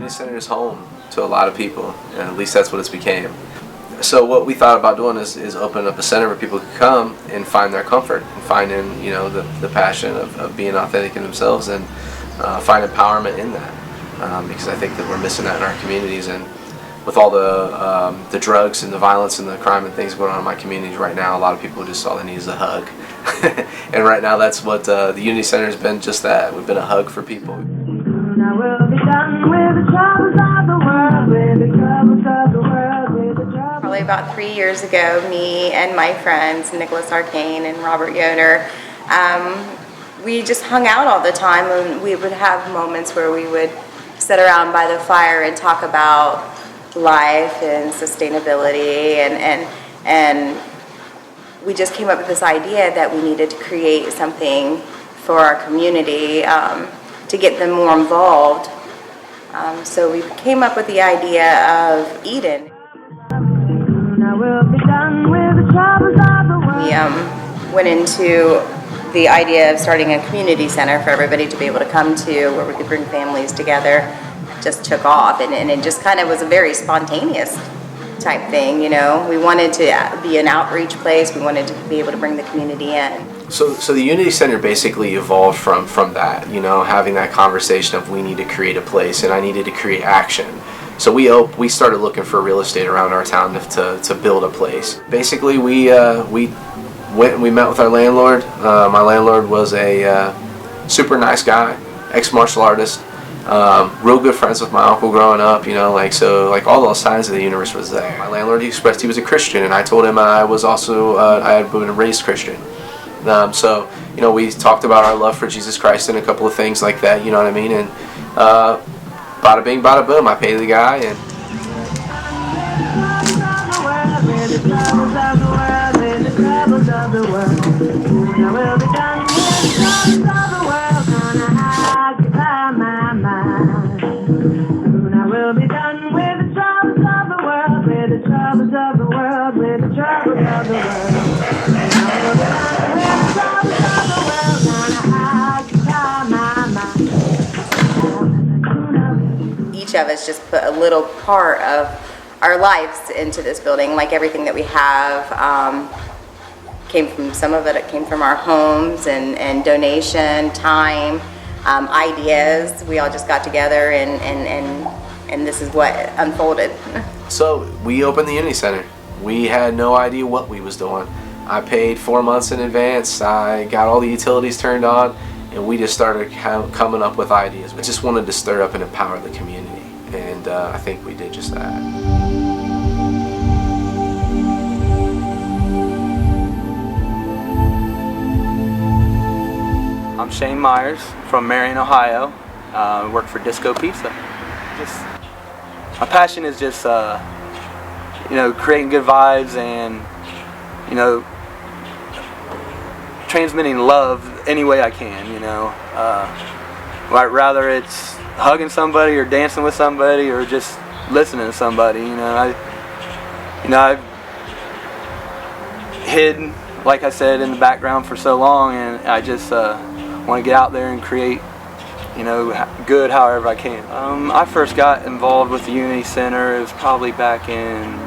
Unity Center is home to a lot of people, and at least that's what it's became. So what we thought about doing is open up a center where people could come and find their comfort and finding, the passion of being authentic in themselves, and find empowerment in that, because I think that we're missing that in our communities. And with all the drugs and the violence and the crime and things going on in my communities right now, a lot of people just all they need is a hug. And right now that's what the Unity Center has been, just that. We've been a hug for people. Probably about 3 years ago, me and my friends, Nicholas Arcane and Robert Yoder, we just hung out all the time, and we would have moments where we would sit around by the fire and talk about life and sustainability, and we just came up with this idea that we needed to create something for our community to get them more involved. So we came up with the idea of Eden. We went into the idea of starting a community center for everybody to be able to come to, where we could bring families together. It just took off, and it just kind of was a very spontaneous type thing, We wanted to be an outreach place. We wanted to be able to bring the community in. So the Unity Center basically evolved from that, having that conversation of we need to create a place, and I needed to create action. So we started looking for real estate around our town to build a place. Basically, we went and we met with our landlord. My landlord was a super nice guy, ex-martial artist, real good friends with my uncle growing up, all those signs of the universe was there. My landlord, he expressed he was a Christian, and I told him I was also, I had been raised Christian. So we talked about our love for Jesus Christ and a couple of things like that, you know what I mean? And bada bing, bada boom, I paid the guy, and each of us just put a little part of our lives into this building. Like everything that we have some of it came from our homes and donation, time, ideas. We all just got together and this is what unfolded. So we opened the Unity Center. We had no idea what we was doing. I paid 4 months in advance. I got all the utilities turned on, and we just started coming up with ideas. We just wanted to stir up and empower the community, and I think we did just that. I'm Shane Myers from Marion, Ohio. I work for Disco Pizza. My passion is just creating good vibes and transmitting love any way I can, rather it's hugging somebody or dancing with somebody or just listening to somebody, I've hid, like I said, in the background for so long, and I just want to get out there and create, good however I can. I first got involved with the Unity Center, it was probably back in,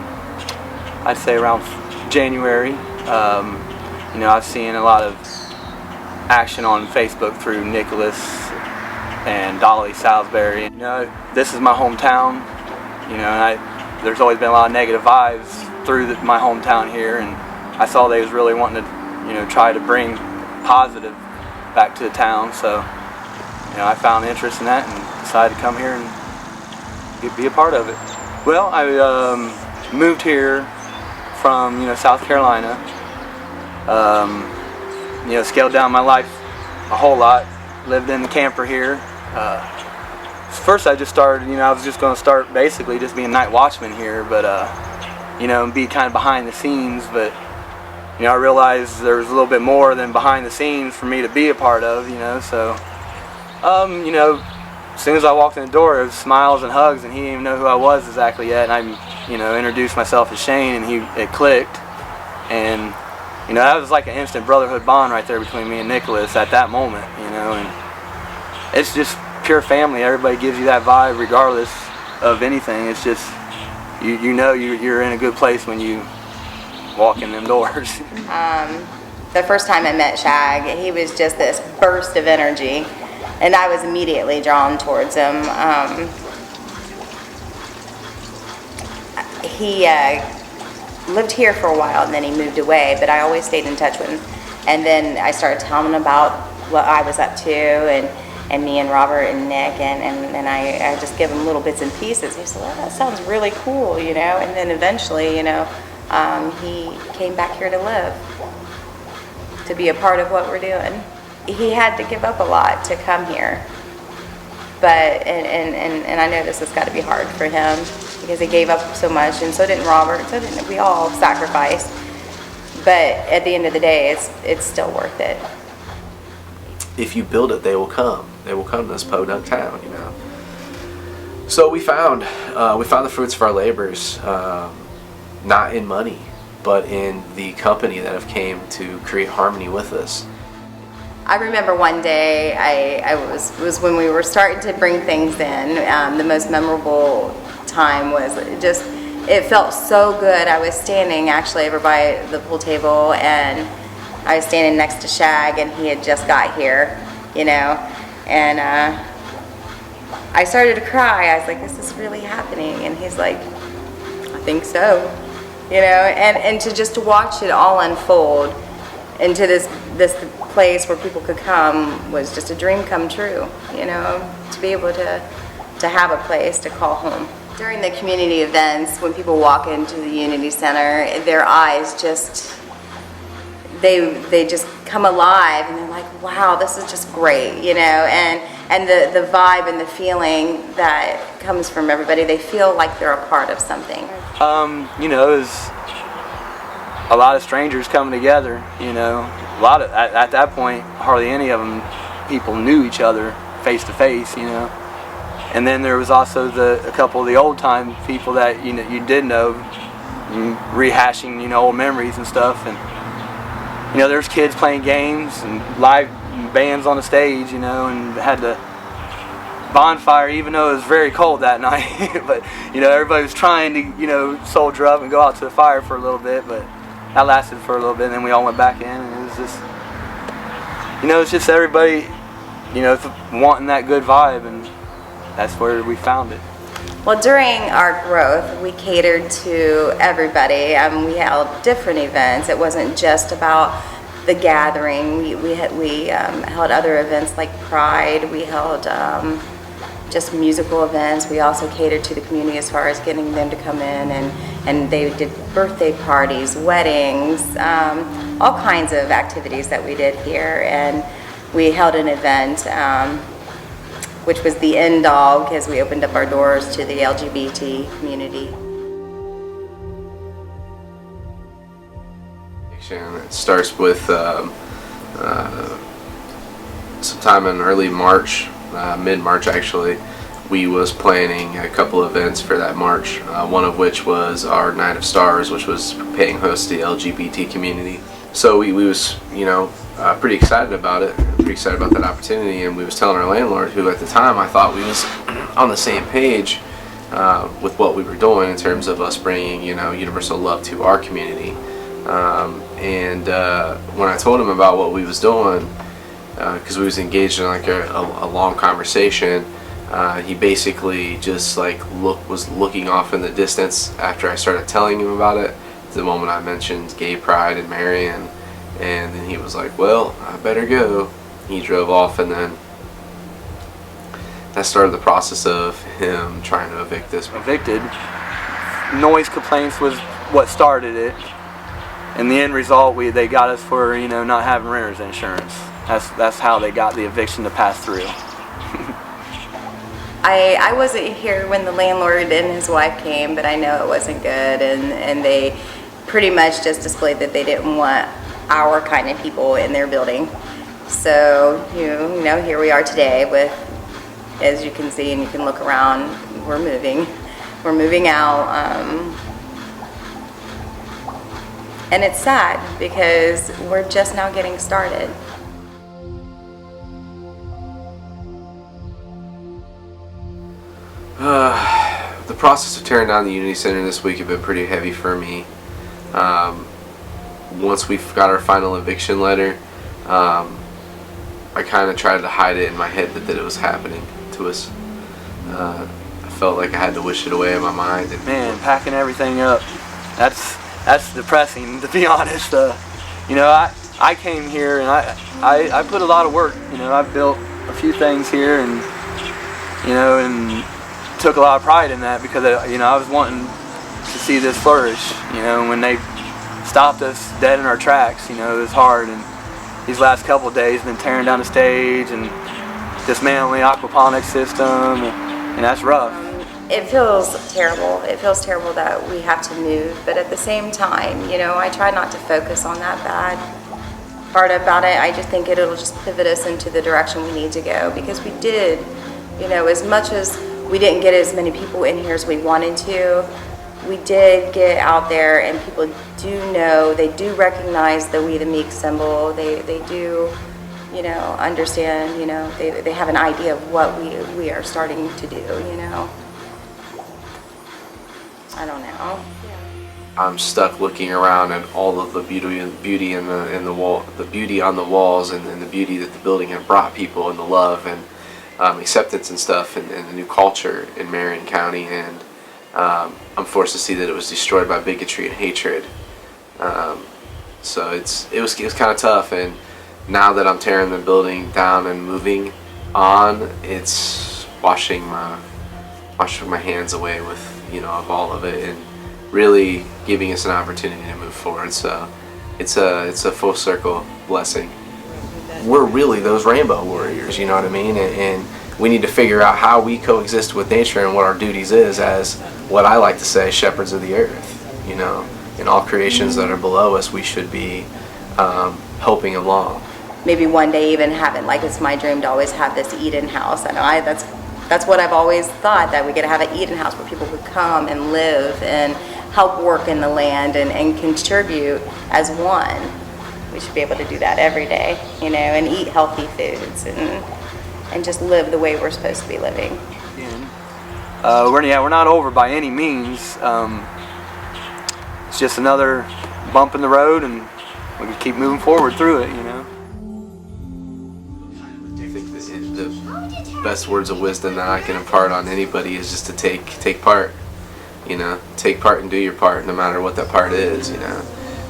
I'd say around January. I've seen a lot of action on Facebook through Nicholas and Dolly Salisbury. This is my hometown, and there's always been a lot of negative vibes through my hometown here, and I saw they was really wanting to, try to bring positive back to the town, so, I found interest in that and decided to come here and be a part of it. Well, I moved here from, South Carolina. Scaled down my life a whole lot. Lived in the camper here. First I just started, I was just going to start basically just being night watchman here, but, and be kind of behind the scenes, but, I realized there was a little bit more than behind the scenes for me to be a part of, so, as soon as I walked in the door, it was smiles and hugs, and he didn't even know who I was exactly yet, and I, introduced myself as Shane, and it clicked, and, that was like an instant brotherhood bond right there between me and Nicholas at that moment, and it's just pure family. Everybody gives you that vibe regardless. of anything. It's just you know you're in a good place when you walk in them doors. The first time I met Shag, he was just this burst of energy, and I was immediately drawn towards him. He lived here for a while, and then he moved away, but I always stayed in touch with him. And then I started telling him about what I was up to, and me and Robert and Nick, and I just give him little bits and pieces. He said, well, that sounds really cool, you know, and then eventually, you know, he came back here to live, to be a part of what we're doing. He had to give up a lot to come here, but and I know this has got to be hard for him because he gave up so much, and so didn't Robert, so didn't we all sacrificed. But at the end of the day, it's still worth it. If you build it, they will come. They will come to this podunk town, you know. So we found the fruits of our labors, not in money, but in the company that have came to create harmony with us. I remember one day, I was when we were starting to bring things in. The most memorable time was just, it felt so good. I was standing actually over by the pool table, and I was standing next to Shag, and he had just got here, you know, and I started to cry. I was like, this is really happening, and he's like, I think so, you know, and to just watch it all unfold into this place where people could come was just a dream come true, you know, to be able to have a place to call home. During the community events, when people walk into the Unity Center, their eyes just, they just come alive, and they're like, wow, this is just great, you know, and the vibe and the feeling that comes from everybody, they feel like they're a part of something. You know, it was a lot of strangers coming together, you know. A lot of, at that point, hardly any of them people knew each other face to face, you know. And then there was also a couple of the old time people that you did know, rehashing old memories and stuff. And there's kids playing games and live bands on the stage, and had the bonfire, even though it was very cold that night. But everybody was trying to soldier up and go out to the fire for a little bit, but that lasted for a little bit, and then we all went back in, and it was just it's just everybody wanting that good vibe, and that's where we found it. Well, during our growth, we catered to everybody. We held different events. It wasn't just about the gathering. We held other events like Pride. We held just musical events. We also catered to the community as far as getting them to come in, and they did birthday parties, weddings, all kinds of activities that we did here. And we held an event which was the end all, because we opened up our doors to the LGBT community. It starts with sometime in early March, mid-March actually. We was planning a couple events for that March, one of which was our Night of Stars, which was paying host to the LGBT community. So we was pretty excited about it, pretty excited about that opportunity, and we was telling our landlord, who at the time I thought we was on the same page with what we were doing in terms of us bringing universal love to our community. And when I told him about what we was doing, because we was engaged in like a long conversation, he basically just was looking off in the distance after I started telling him about it. The moment I mentioned gay pride and Marion, and then he was like, well, I better go. He drove off, and then that started the process of him trying to evict us. Evicted. Noise complaints was what started it. And the end result, they got us for not having renter's insurance. That's how they got the eviction to pass through. I wasn't here when the landlord and his wife came, but I know it wasn't good, and they pretty much just displayed that they didn't want our kind of people in their building. So here we are today with, as you can see and you can look around, we're moving out, and it's sad because we're just now getting started. process of tearing down the Unity Center this week have been pretty heavy for me. Once we've got our final eviction letter, I kind of tried to hide it in my head that it was happening to us. I felt like I had to wish it away in my mind. And Man, packing everything up, that's depressing, to be honest. You know, I came here and I put a lot of work. You know, I built a few things here, and you know, and took a lot of pride in that because you know, I was wanting to see this flourish. You know, when they stopped us dead in our tracks, you know, it was hard. And these last couple of days, been tearing down the stage and dismantling the aquaponics system, and that's rough. It feels terrible. It feels terrible that we have to move, but at the same time, you know, I try not to focus on that bad part about it. I just think it'll just pivot us into the direction we need to go, because we did, you know, as much as we didn't get as many people in here as we wanted to, we did get out there, and people do know, they do recognize the We the Meek symbol. They do, you know, understand, you know, they have an idea of what we are starting to do, you know. I don't know. I'm stuck looking around at all of the beauty in the wall, the beauty on the walls, and the beauty that the building had brought people, and the love and acceptance and stuff, and the new culture in Marion County. And I'm forced to see that it was destroyed by bigotry and hatred. So it was kind of tough. And now that I'm tearing the building down and moving on, it's washing my hands away with, you know, of all of it, and really giving us an opportunity to move forward. So it's a full circle blessing. We're really those rainbow warriors, you know what I mean? And we need to figure out how we coexist with nature, and what our duties is as, what I like to say, shepherds of the earth. You know, in all creations that are below us, we should be helping along. Maybe one day even having, like, it's my dream to always have this Eden house. I know that's what I've always thought, that we could have an Eden house where people could come and live and help work in the land and contribute as one. We should be able to do that every day, you know, and eat healthy foods and just live the way we're supposed to be living. We're not over by any means. It's just another bump in the road, and we can keep moving forward through it, you know. I think the best words of wisdom that I can impart on anybody is just to take part. You know, take part and do your part, no matter what that part is. You know,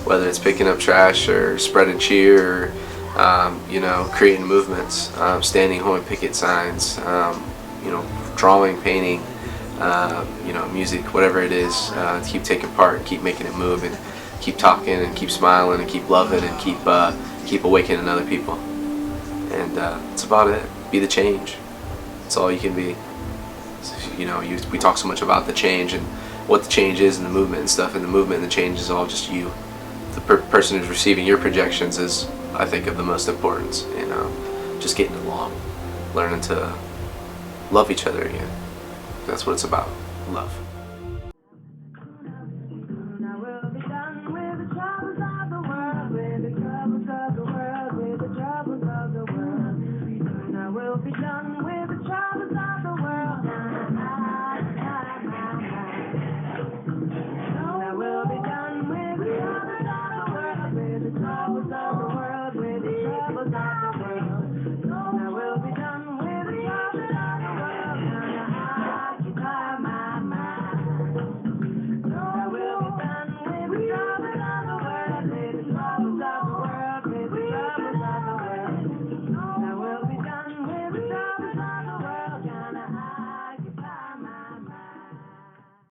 whether it's picking up trash or spreading cheer, or you know, creating movements, standing holding picket signs, you know, drawing, painting, you know, music, whatever it is. Keep taking part and keep making it move, and keep talking and keep smiling and keep loving and keep awakening other people. And that's about it. Be the change. That's all you can be. You know, we talk so much about the change and what the change is, and the movement and stuff, and the movement and the change is all just you. The person who's receiving your projections is, I think, of the most importance. You know, just getting along, learning to love each other again. That's what it's about. Love. Will be done.